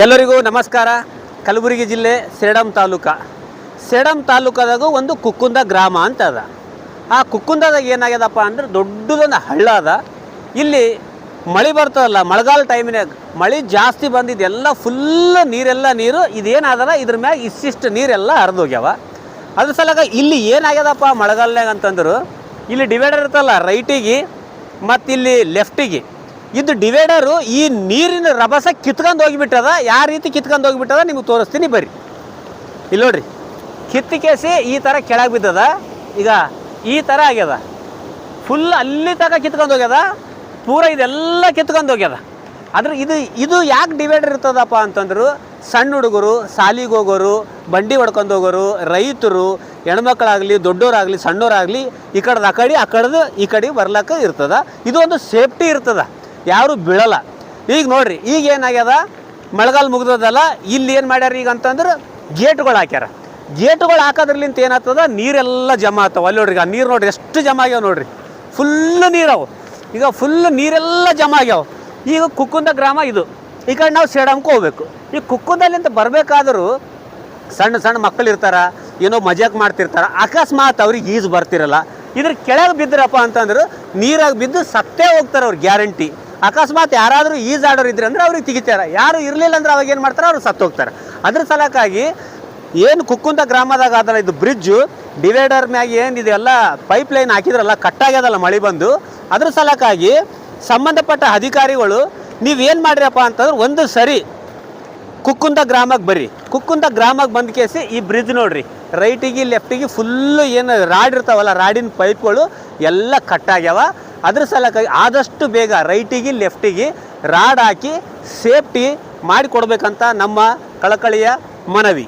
ಎಲ್ಲರಿಗೂ ನಮಸ್ಕಾರ. ಕಲಬುರಗಿ ಜಿಲ್ಲೆ ಸೇಡಂ ತಾಲೂಕದಾಗ ಒಂದು ಕುಕ್ಕುಂದ ಗ್ರಾಮ ಅಂತ ಅದ. ಆ ಕುಕ್ಕುಂದದಾಗ ಏನಾಗ್ಯದಪ್ಪ ಅಂದ್ರೆ ದೊಡ್ಡದೊಂದು ಹಳ್ಳ ಅದ. ಇಲ್ಲಿ ಮಳೆ ಬರ್ತದಲ್ಲ, ಮಳೆಗಾಲ ಟೈಮಿನಾಗ ಮಳೆ ಜಾಸ್ತಿ ಬಂದಿದ್ದೆಲ್ಲ ಫುಲ್ ನೀರು ಇದೇನಾದಲ್ಲ ಇದ್ರ ಮ್ಯಾಗ ಇಷ್ಟಿಷ್ಟು ನೀರೆಲ್ಲ ಹರಿದೋಗ್ಯಾವ. ಅದ್ರ ಸಲಗ ಇಲ್ಲಿ ಏನಾಗ್ಯದಪ್ಪ ಮಳೆಗಾಲನಾಗ ಅಂತಂದ್ರು, ಇಲ್ಲಿ ಡಿವೈಡರ್ ಇರ್ತಲ್ಲ ರೈಟಿಗೆ ಮತ್ತು ಇಲ್ಲಿ ಲೆಫ್ಟಿಗೆ, ಇದು ಡಿವೈಡರು ಈ ನೀರಿನ ರಭಸ ಕಿತ್ಕೊಂಡು ಹೋಗಿಬಿಟ್ಟದ. ಯಾವ ರೀತಿ ಕಿತ್ಕೊಂಡು ಹೋಗಿಬಿಟ್ಟದ ನಿಮಗೆ ತೋರಿಸ್ತೀನಿ ಬರ್ರಿ. ಇಲ್ಲಿ ನೋಡ್ರಿ, ಕಿತ್ತಿಕೇಸಿ ಈ ಥರ ಕೆಳಗೆ ಬಿದ್ದದ. ಈಗ ಈ ಥರ ಆಗ್ಯದ, ಫುಲ್ ಅಲ್ಲಿ ತನಕ ಕಿತ್ಕೊಂಡು ಹೋಗ್ಯದ, ಪೂರ ಇದೆಲ್ಲ ಕಿತ್ಕೊಂಡು ಹೋಗ್ಯದ. ಆದ್ರೆ ಇದು ಯಾಕೆ ಡಿವೈಡರ್ ಇರ್ತದಪ್ಪ ಅಂತಂದ್ರು, ಸಣ್ಣ ಹುಡುಗರು, ಸಾಲಿಗೆ ಹೋಗೋರು, ಬಂಡಿ ಹೊಡ್ಕೊಂಡು ಹೋಗೋರು, ರೈತರು, ಹೆಣ್ಮಕ್ಳಾಗಲಿ ದೊಡ್ಡೋರಾಗಲಿ ಸಣ್ಣೋರಾಗಲಿ ಈ ಕಡೆದು ಆ ಕಡೆದು ಈ ಕಡೆ ಬರ್ಲಕ್ಕ ಇರ್ತದ. ಇದು ಒಂದು ಸೇಫ್ಟಿ ಇರ್ತದ, ಯಾರು ಬೀಳಲ್ಲ. ಈಗ ನೋಡ್ರಿ, ಈಗ ಏನಾಗ್ಯದ ಮಳೆಗಾಲ ಮುಗ್ದದಲ್ಲ, ಇಲ್ಲಿ ಏನು ಮಾಡ್ಯಾರ ಈಗ ಅಂತಂದ್ರೆ ಗೇಟ್ಗಳು ಹಾಕ್ಯಾರ. ಗೇಟ್ಗಳು ಹಾಕೋದ್ರಲಿಂತ ಏನಾಗ್ತದ, ನೀರೆಲ್ಲ ಜಮಾ ಆಗ್ತಾವ. ಅಲ್ಲಿ ನೋಡ್ರಿ, ಆ ನೀರು ನೋಡ್ರಿ ಎಷ್ಟು ಜಮಾ ಆಗ್ಯಾವ ನೋಡ್ರಿ, ಫುಲ್ ನೀರವು. ಈಗ ಫುಲ್ ನೀರೆಲ್ಲ ಜಮಾ ಆಗ್ಯಾವ. ಈಗ ಕುಕ್ಕುಂದ ಗ್ರಾಮ ಇದು, ಈ ಕಡೆ ನಾವು ಸೇಡಂಗೆ ಹೋಗ್ಬೇಕು. ಈ ಕುಕ್ಕುಂದಲ್ಲಿಂತ ಬರಬೇಕಾದ್ರೂ ಸಣ್ಣ ಸಣ್ಣ ಮಕ್ಕಳು ಇರ್ತಾರ, ಏನೋ ಮಜಾಕ್ ಮಾಡ್ತಿರ್ತಾರ, ಅಕಸ್ಮಾತ್ ಅವ್ರಿಗೆ ಈಜು ಬರ್ತಿರಲ್ಲ. ಇದ್ರ ಕೆಳಗೆ ಬಿದ್ದರಪ್ಪ ಅಂತಂದ್ರೆ ನೀರಾಗ ಬಿದ್ದು ಸತ್ತೇ ಹೋಗ್ತಾರೆ ಅವ್ರು, ಗ್ಯಾರಂಟಿ. ಅಕಸ್ಮಾತ್ ಯಾರಾದರೂ ಈಜಾಡೋರು ಇದ್ರೆ ಅಂದ್ರೆ ಅವ್ರಿಗೆ ತೆಗಿತಾರೆ, ಯಾರು ಇರಲಿಲ್ಲ ಅಂದ್ರೆ ಅವಾಗ ಏನು ಮಾಡ್ತಾರೆ, ಅವ್ರು ಸತ್ತು ಹೋಗ್ತಾರೆ. ಅದ್ರ ಸಲಕ್ಕಾಗಿ ಏನು ಕುಕ್ಕುಂದ ಗ್ರಾಮದಾಗ ಅದಲ್ಲ, ಇದು ಬ್ರಿಡ್ಜು ಡಿವೈಡರ್ ಮ್ಯಾಗ ಏನು ಇದೆಲ್ಲ ಪೈಪ್ ಲೈನ್ ಹಾಕಿದ್ರಲ್ಲ, ಕಟ್ಟಾಗ್ಯದಲ್ಲ ಮಳೆ ಬಂದು. ಅದ್ರ ಸಲಕ್ಕಾಗಿ ಸಂಬಂಧಪಟ್ಟ ಅಧಿಕಾರಿಗಳು ನೀವೇನು ಮಾಡಿರಪ್ಪ ಅಂತಂದ್ರೆ, ಒಂದು ಸರಿ ಕುಕ್ಕುಂದ ಗ್ರಾಮಕ್ಕೆ ಬರ್ರಿ. ಕುಕ್ಕುಂದ ಗ್ರಾಮಕ್ಕೆ ಬಂದ ಕೇಸಿ ಈ ಬ್ರಿಡ್ಜ್ ನೋಡ್ರಿ, ರೈಟಿಗೆ ಲೆಫ್ಟಿಗೆ ಫುಲ್ಲು ಏನು ರಾಡ್ ಇರ್ತಾವಲ್ಲ, ರಾಡಿನ ಪೈಪ್ಗಳು ಎಲ್ಲ ಕಟ್ಟಾಗ್ಯಾವ. ಅದ್ರ ಸಲಕ್ಕಾಗಿ ಆದಷ್ಟು ಬೇಗ ರೈಟಿಗೆ ಲೆಫ್ಟಿಗೆ ರಾಡ್ ಹಾಕಿ ಸೇಫ್ಟಿ ಮಾಡಿಕೊಡ್ಬೇಕಂತ ನಮ್ಮ ಕಳಕಳಿಯ ಮನವಿ.